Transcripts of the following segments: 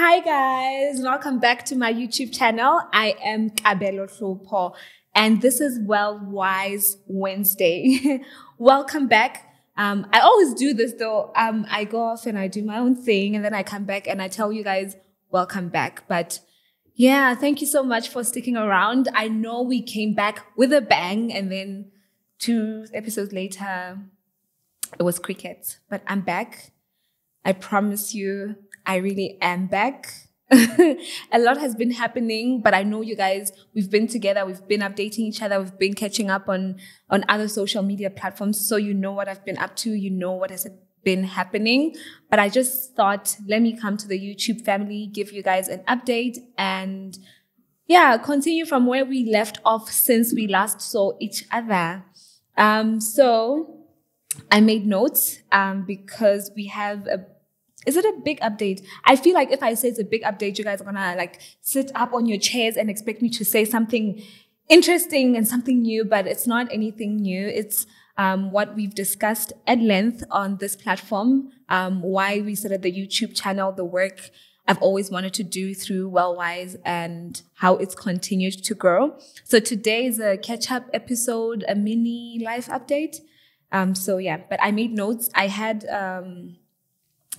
Hi guys, welcome back to my YouTube channel. I am Kabelo Hlopo and this is Wellwise Wednesday. Welcome back. I always do this though. I go off and I do my own thing and then I come back and I tell you guys welcome back. But yeah, thank you so much for sticking around. I know we came back with a bang and then 2 episodes later it was crickets, but I'm back. I promise you, I really am back. A lot has been happening, but I know you guys, we've been together, we've been updating each other, we've been catching up on other social media platforms. So you know what I've been up to, you know what has been happening. But I just thought, let me come to the YouTube family, give you guys an update and yeah, continue from where we left off since we last saw each other. So I made notes, because we have is it a big update? I feel like if I say it's a big update, you guys are gonna like sit up on your chairs and expect me to say something interesting and something new, but it's not anything new. It's what we've discussed at length on this platform, why we started the YouTube channel, the work I've always wanted to do through Wellwise and how it's continued to grow. So today is a catch-up episode, a mini life update. So yeah, but I made notes. I had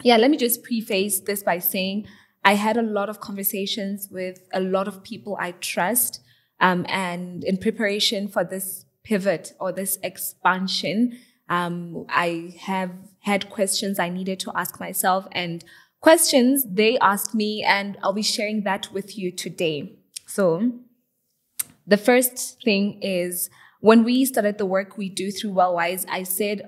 let me just preface this by saying I had a lot of conversations with a lot of people I trust. And in preparation for this pivot or this expansion, I have had questions I needed to ask myself and questions they asked me, and I'll be sharing that with you today. So the first thing is, when we started the work we do through Wellwise, I said,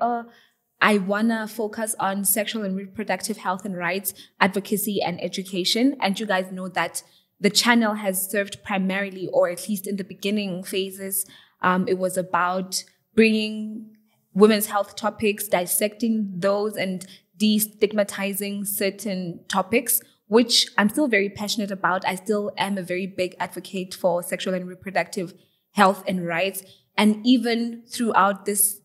I want to focus on sexual and reproductive health and rights, advocacy and education. And you guys know that the channel has served primarily, or at least in the beginning phases, it was about bringing women's health topics, dissecting those and destigmatizing certain topics, which I'm still very passionate about. I still am a very big advocate for sexual and reproductive health and rights. And even throughout this,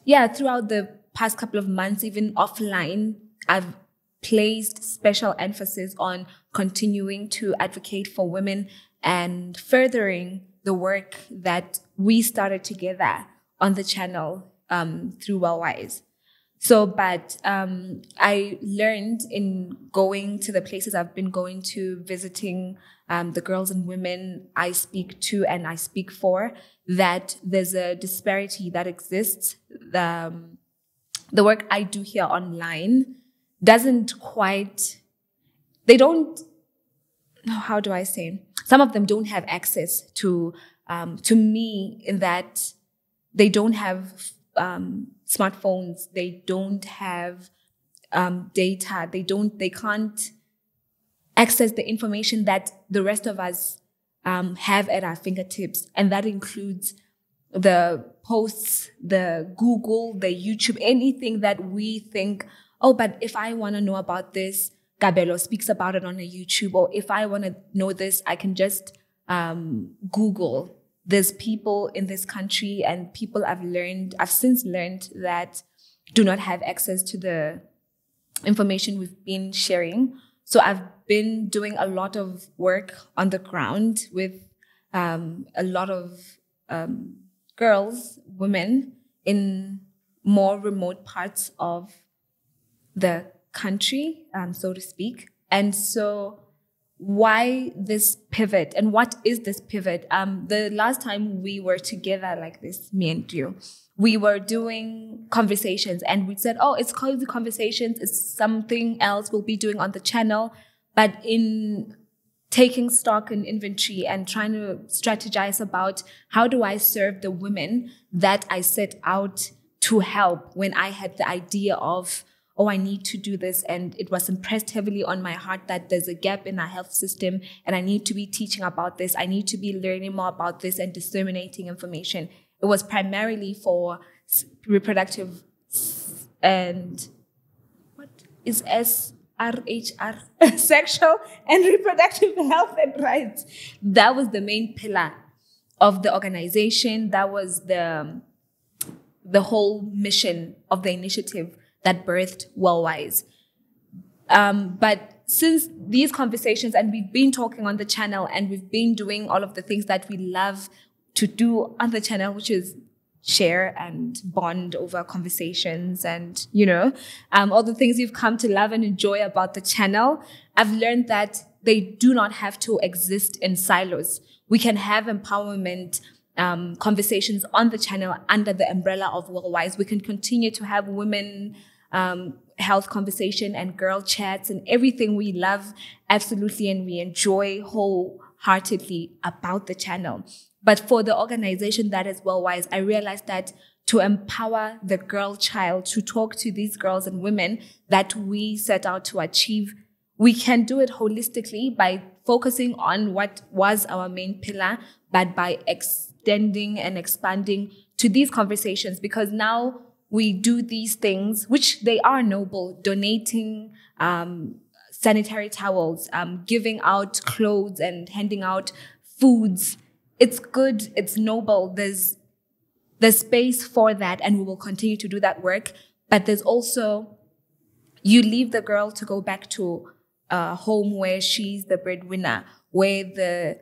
throughout the past couple of months, even offline, I've placed special emphasis on continuing to advocate for women and furthering the work that we started together on the channel through Wellwise. So, but I learned in going to the places I've been going to, visiting the girls and women I speak to and I speak for, that there's a disparity that exists. The work I do here online doesn't quite, how do I say? Some of them don't have access to me, in that they don't have smartphones, they don't have data, they can't access the information that the rest of us have at our fingertips. And that includes the posts, the Google, the YouTube, anything that we think, oh, but if I want to know about this, Kabelo speaks about it on a YouTube, or if I want to know this, I can just Google. There's people in this country and people I've since learned that do not have access to the information we've been sharing. So I've been doing a lot of work on the ground with a lot of girls, women in more remote parts of the country, so to speak. And so why this pivot, and what is this pivot? The last time we were together like this, me and you, we were doing conversations and we said, oh, it's called the conversations. It's something else we'll be doing on the channel. But in taking stock and inventory and trying to strategize about how do I serve the women that I set out to help, when I had the idea of, oh, I need to do this. And it was impressed heavily on my heart that there's a gap in our health system and I need to be teaching about this. I need to be learning more about this and disseminating information. It was primarily for reproductive and what is SRHR, sexual and reproductive health and rights. That was the main pillar of the organization. That was the whole mission of the initiative that birthed Wellwise. But since these conversations, and we've been talking on the channel, and we've been doing all of the things that we love to do on the channel, which is share and bond over conversations and, all the things you've come to love and enjoy about the channel, I've learned that they do not have to exist in silos. We can have empowerment conversations on the channel under the umbrella of Wellwise. We can continue to have women health conversation and girl chats and everything we love absolutely and we enjoy wholeheartedly about the channel. But for the organization that is Wellwise, I realized that to empower the girl child, to talk to these girls and women that we set out to achieve, we can do it holistically by focusing on what was our main pillar, but by extending and expanding to these conversations, because now we do these things, which they are noble, donating sanitary towels, giving out clothes and handing out foods. It's good, it's noble. There's space for that, and we will continue to do that work. But there's also, you leave the girl to go back to a home where she's the breadwinner, where the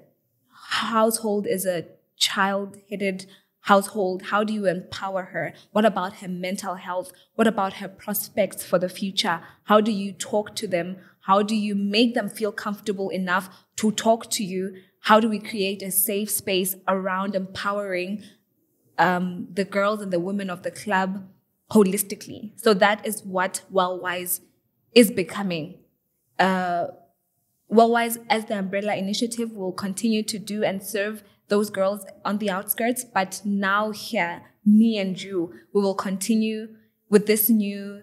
household is a child-headed household. How do you empower her? What about her mental health? What about her prospects for the future? How do you talk to them? How do you make them feel comfortable enough to talk to you? How do we create a safe space around empowering the girls and the women of the club holistically? So that is what Wellwise is becoming. Wellwise, as the umbrella initiative, will continue to do and serve those girls on the outskirts. But now here, me and you, we will continue with this new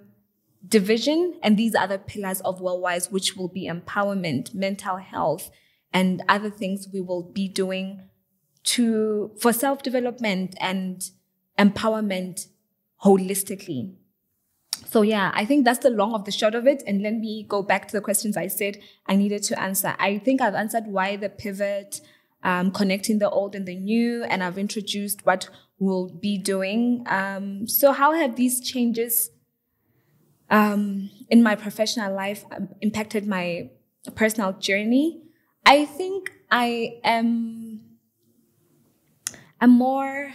division and these other pillars of Wellwise, which will be empowerment, mental health, and other things we will be doing for self-development and empowerment holistically. So yeah, I think that's the long of the short of it. And let me go back to the questions I said I needed to answer. I think I've answered why the pivot, connecting the old and the new, and I've introduced what we'll be doing. So how have these changes in my professional life impacted my personal journey? I think I'm more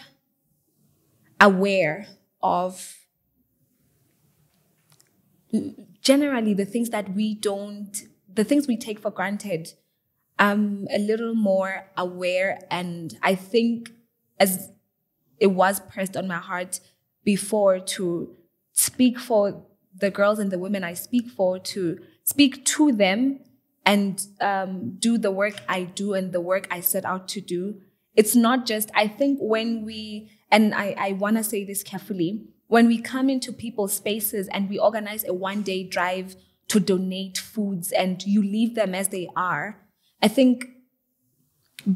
aware of generally the things we take for granted. I'm a little more aware, and I think, as it was pressed on my heart before, to speak for the girls and the women I speak for, to speak to them and do the work I do and the work I set out to do. It's not just, I think when we, and I want to say this carefully, when we come into people's spaces and we organize a one-day drive to donate foods and you leave them as they are, I think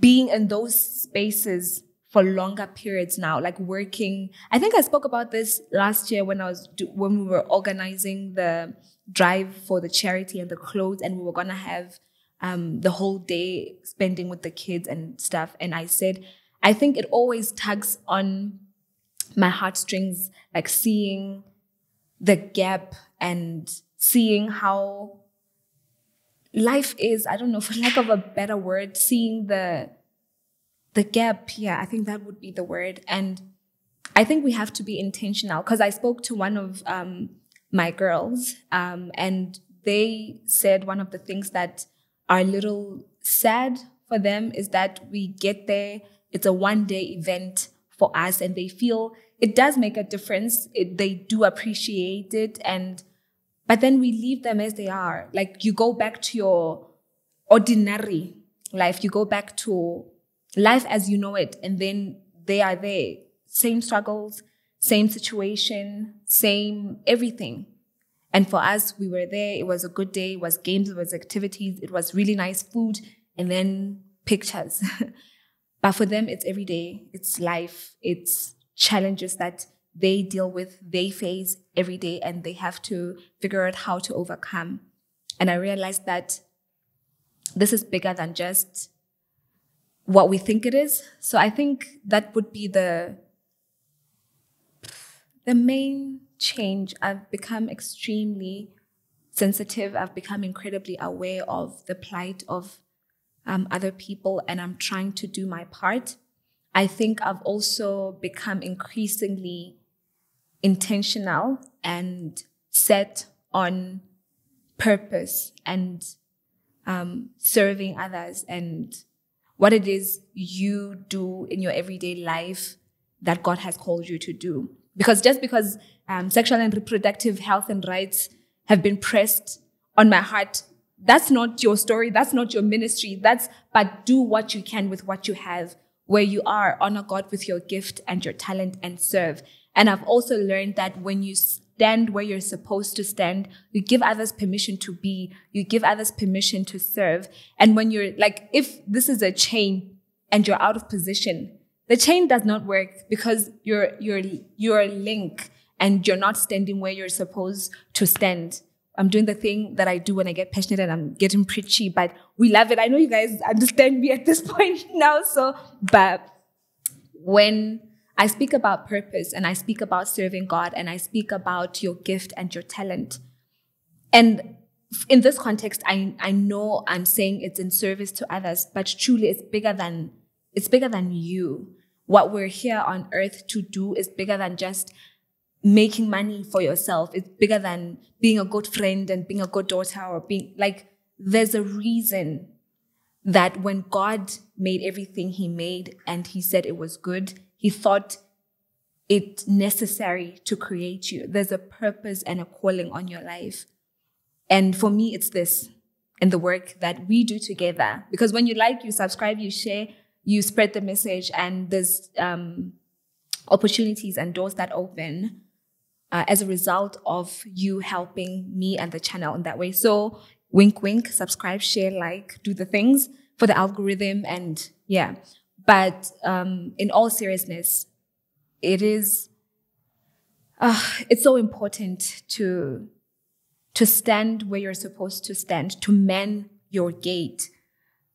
being in those spaces for longer periods now, like working, I think I spoke about this last year when we were organizing the drive for the charity and the clothes, and we were going to have the whole day spending with the kids and stuff. And I said, I think it always tugs on my heartstrings, like seeing the gap and seeing how life is, I don't know, for lack of a better word, seeing the gap. Yeah, I think that would be the word. And I think we have to be intentional, because I spoke to one of my girls, and they said one of the things that are a little sad for them is that we get there, it's a one-day event for us, and they feel it does make a difference. They do appreciate it, but then we leave them as they are. Like, you go back to your ordinary life, you go back to life as you know it, and then they are there. Same struggles, same situation, same everything. And for us, we were there. It was a good day. It was games, it was activities, it was really nice food, and then pictures. But for them, it's every day. It's life. It's challenges that they deal with, they face every day, and they have to figure out how to overcome. And I realized that this is bigger than just what we think it is. So I think that would be the main change. I've become extremely sensitive. I've become incredibly aware of the plight of other people, and I'm trying to do my part. I think I've also become increasingly intentional and set on purpose and serving others and what it is you do in your everyday life that God has called you to do. Because just because sexual and reproductive health and rights have been pressed on my heart, that's not your story. That's not your ministry. But do what you can with what you have, where you are. Honor God with your gift and your talent and serve. And I've also learned that when you stand where you're supposed to stand, you give others permission to be, you give others permission to serve. And when you're like, if this is a chain and you're out of position, the chain does not work because you're a link and you're not standing where you're supposed to stand. I'm doing the thing that I do when I get passionate and I'm getting preachy, but we love it. I know you guys understand me at this point now. But when I speak about purpose and I speak about serving God and I speak about your gift and your talent, and in this context, I know I'm saying it's in service to others, but truly it's bigger than you. What we're here on earth to do is bigger than just making money for yourself. It's bigger than being a good friend and being a good daughter or being like, there's a reason that when God made everything he made and he said it was good, he thought it necessary to create you. There's a purpose and a calling on your life. And for me, it's this and the work that we do together. Because when you like, you subscribe, you share, you spread the message, and there's opportunities and doors that open as a result of you helping me and the channel in that way. So wink, wink, subscribe, share, like, do the things for the algorithm. And yeah, but in all seriousness, it's so important to stand where you're supposed to stand, to man your gate,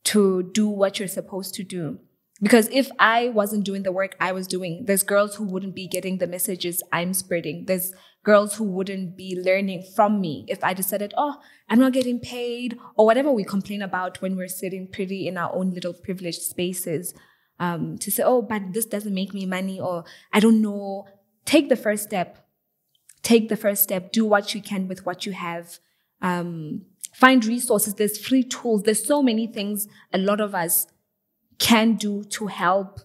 to do what you're supposed to do. Because if I wasn't doing the work I was doing, there's girls who wouldn't be getting the messages I'm spreading. There's girls who wouldn't be learning from me if I decided, oh, I'm not getting paid, or whatever we complain about when we're sitting pretty in our own little privileged spaces, to say, oh, but this doesn't make me money, or I don't know. Take the first step. Take the first step. Do what you can with what you have. Find resources. There's free tools. There's so many things a lot of us can do to help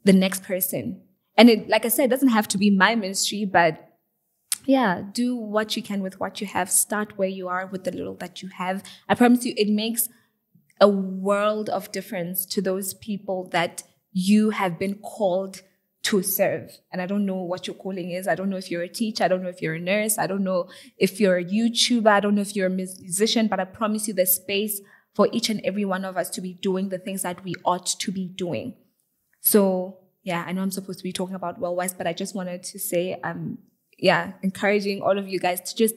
the next person. And it, like I said, it doesn't have to be my ministry, but yeah, do what you can with what you have. Start where you are with the little that you have. I promise you, it makes a world of difference to those people that you have been called to serve. And I don't know what your calling is. I don't know if you're a teacher. I don't know if you're a nurse. I don't know if you're a YouTuber. I don't know if you're a musician, but I promise you there's space for each and every one of us to be doing the things that we ought to be doing. So yeah, I know I'm supposed to be talking about Wellwise, but I just wanted to say, encouraging all of you guys to just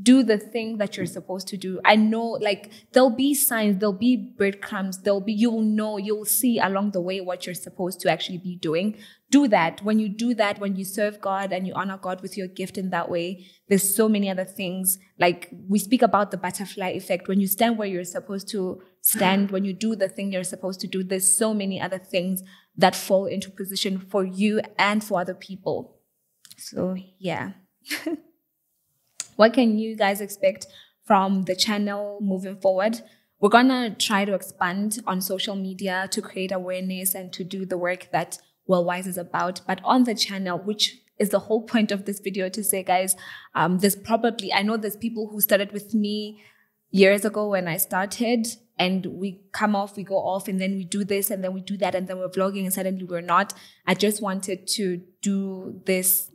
do the thing that you're supposed to do. I know, like, there'll be signs, there'll be breadcrumbs, you'll see along the way what you're supposed to actually be doing. Do that. When you do that, when you serve God and you honor God with your gift in that way, there's so many other things. Like, we speak about the butterfly effect. When you stand where you're supposed to stand, when you do the thing you're supposed to do, there's so many other things that fall into position for you and for other people. So yeah. What can you guys expect from the channel moving forward? We're gonna try to expand on social media to create awareness and to do the work that Wellwise is about. But on the channel, which is the whole point of this video, to say, guys, I know there's people who started with me years ago when I started, and we come off, we go off, and then we do this, and then we do that, and then we're vlogging, and suddenly we're not. I just wanted to do this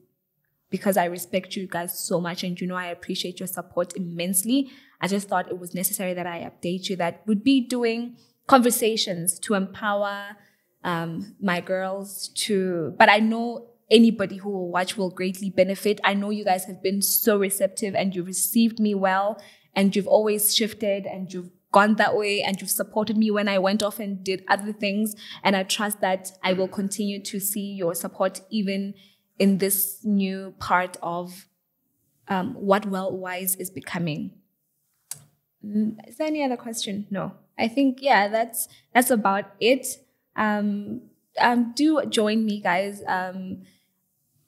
because I respect you guys so much, and you know I appreciate your support immensely. I just thought it was necessary that I update you that we'd be doing conversations to empower my girls but I know anybody who will watch will greatly benefit. I know you guys have been so receptive and you've received me well, and you've always shifted and you've gone that way, and you've supported me when I went off and did other things. And I trust that I will continue to see your support even in this new part of what Wellwise is becoming. Is there any other question? No. I think, yeah, that's about it. Do join me, guys.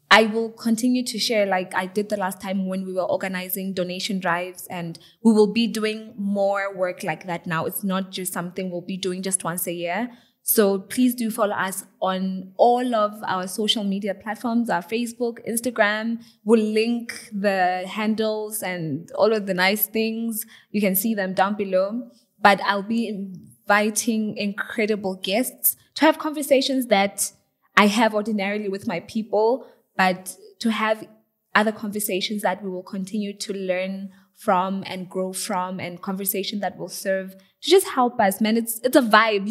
I will continue to share like I did the last time when we were organizing donation drives, and we will be doing more work like that now. It's not just something we'll be doing just once a year. So please do follow us on all of our social media platforms, our Facebook, Instagram. We'll link the handles and all of the nice things. You can see them down below. But I'll be inviting incredible guests to have conversations that I have ordinarily with my people, but to have other conversations that we will continue to learn from and grow from, and conversation that will serve to just help us, man. It's a vibe,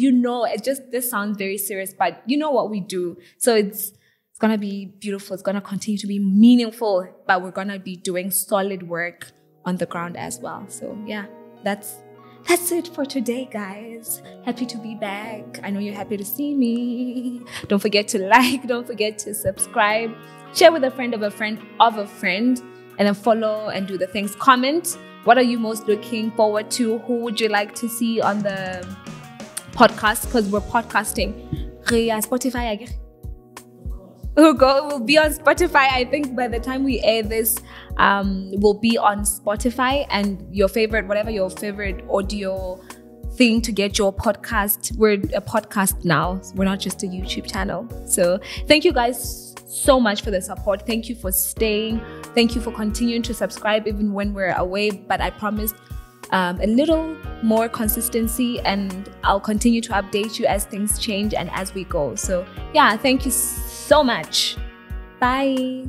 this sounds very serious, but you know what we do. So it's going to be beautiful. It's going to continue to be meaningful, but we're going to be doing solid work on the ground as well. So yeah, that's it for today, guys. Happy to be back. I know you're happy to see me. Don't forget to like, don't forget to subscribe, share with a friend of a friend of a friend, and then follow and do the things. Comment, what are you most looking forward to? Who would you like to see on the podcast? Because we're podcasting. Spotify, I guess. We'll be on Spotify. I think by the time we air this, we'll be on Spotify, and whatever your favorite audio thing to get your podcast. We're a podcast now. We're not just a YouTube channel. So thank you guys so much for the support. Thank you for staying. Thank you for continuing to subscribe even when we're away. But I promised a little more consistency, and I'll continue to update you as things change and as we go. So yeah, thank you so much. Bye.